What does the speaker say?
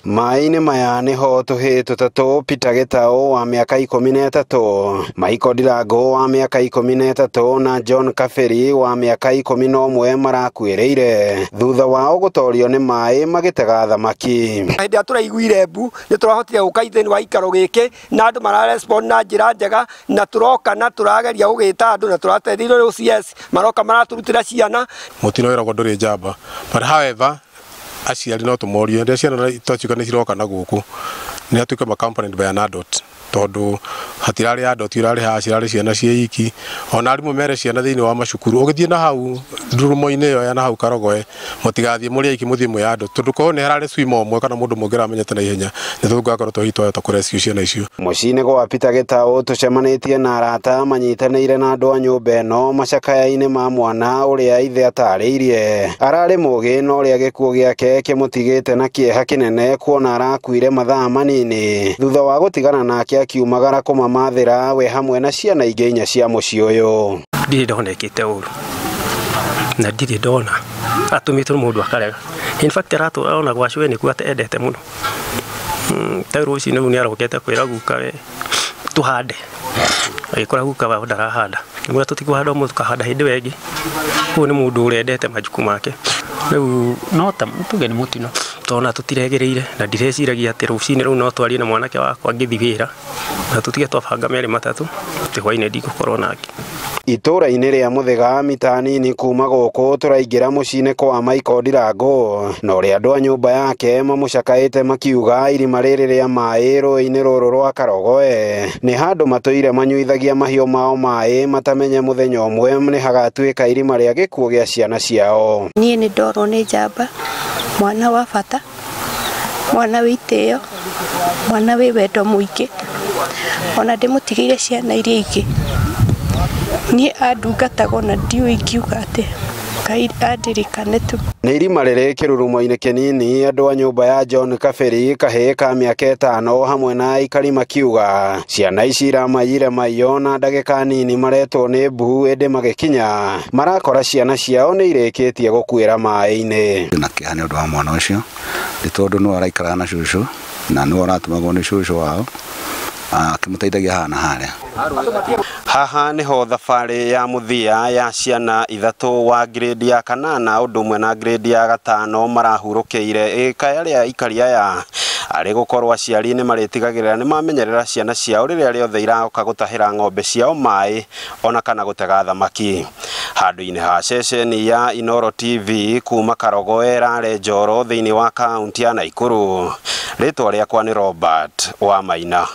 Maĩ-inĩ maya nĩho tũhĩ tũtatũ Peter Gitau wa mĩaka 13, Michael Ndirango wa mĩaka 13 na John Kaberi wa mĩaka 11 marakuĩrĩire thutha wao gũtorio nĩ maĩ magĩtega thamaki. Hĩndĩ ya tũraiguire mbu nĩ tũrahotire gũka thĩinĩ wa ikaro gĩkĩ na andũ mararespond na njĩra njega na tũroka na tũrageria gũgĩta andũ na tũrateithĩrĩrio nĩ CS maroka maraturutĩra ciana. Mũtino wĩragwo ndũrĩ njamba, but however aciari no tũmorie rĩrĩa ciana itochika nĩ ciroka na gũkũ nĩ atuĩke accompanied by an adult tondũ hatirarĩ adult irarĩ ha cirarĩ ciana cia iki ona arimũ mere ciana thĩinĩ wa macukuru ũgĩthiĩ na hau ndurumo-inĩ ĩyo ya na hau Karogoe mũtigathiĩ mũrĩ iki mũthiĩ mwĩ andũ tondũ ko nĩ hararĩ swimmer ũmwe kana mũndũ mũngĩ amenyete na ihenya nĩ tũgakorwo twahitwo ta kũrescue ciana icio. Mũciĩ-inĩ gwa Peter Gitau tũcemanĩtie na arata manyitanĩire na andũ a nyũmba ĩno macakaya-inĩ ma mwana ũrĩa ithe atarĩirie ararĩ mũgĩ no ũrĩa gĩkuũ gĩake kĩmũtigĩte na kĩeha kĩnene kuona arakuire mathaa manini thutha wa gũtigana nake akiumagara kũmamathĩra we hamwe na ciana ingĩ 4 cia mũciĩ ũyũ. Ndirĩ ndona ekĩte ũru na ndirĩ ndona atũmĩtwo mũndũ akarega. In fact aratũra gwacwe nĩ kuo endete mũno. Ta rũciinĩ rĩu nĩ arokete kwĩra guka we tũhande agĩkora guka wa ndarahanda nĩguo tũtikũhanda mũndũ kahanda hĩndĩ wengĩ. Ũyũ nĩ mũndũ ũrĩa endete majuku make. Rĩu no ta tuge nĩ mũtino tona tũtiregereire na ndireciiragia atĩ rũciinĩ rũu no twarie na mwanake wakwa ngĩthi wĩra na tũtige twabanga merĩ matatũ tĩhwainĩ ndigũkorwo nake. Itũra-inĩ rĩa Mũthĩga mita nini kuma gũkũ tũraingĩra mũciĩ-inĩ kwa Michael Ndirango na ũrĩa andũ a nyũmba yake mamũcakaĩte makiuga irima rĩrĩ rĩa maĩ rũĩ-inĩ rũrũ rwa Karogoe nĩ handũ matũire manyuithagia mahiũ mao maĩ matamenye mũthenya ũmwe nĩ hagatuĩka irima rĩa gĩkuũ gĩa ciana ciao. Niĩ nĩ ndorwo nĩ njamba, mwana wa bata, mwana wĩ itĩo, mwana wĩ wendo mũingĩ, ona ndĩmũtigĩire ciana iria ingĩ. Niĩ andungatagwo na ndiũĩ ingiuga atĩ Ngai andirikane tu. Nĩ irima rĩrĩ kĩrurumo-inĩ kĩnini andũ a nyũmba ya John Kaberi kahĩĩ ka mĩaka 5 hamwe na aikari makiuga ciana ici iramayire maiyo na ndagĩka nini maretwo nĩ mbu ĩndĩ magĩkinya marakora ciana ciao nĩ irĩkĩtie gũkuĩra maĩ-inĩ. Na kĩeha nĩ ũndũ wa mwana ũcio nĩ tondũ nĩ araikaraga na cũcũ na nĩ aratũmagwo nĩ cũcũ wao akĩmũteithagia haha na harĩa. Haha nĩho thabarĩ ya mũthia ya ciana 3 wa grade ya 8 ũndũ ũmwe na grade ya 5 marahurũkĩire ĩka rĩa ikari aya arĩ gũkorwo aciari nĩ marĩtigagĩrĩra nĩ mamenyerera ciana ciao rĩrĩa rĩothe iraoka gũtahĩra ng'ombe ciao maĩ ona kana gũtega thamaki. Handũ-inĩ ha ceceni ya Inooro TV kuma Karogoe Rare Njoro thĩinĩ wa kaunti ya Naikuru, rĩtwa rĩakwa nĩ Robert Wamaina.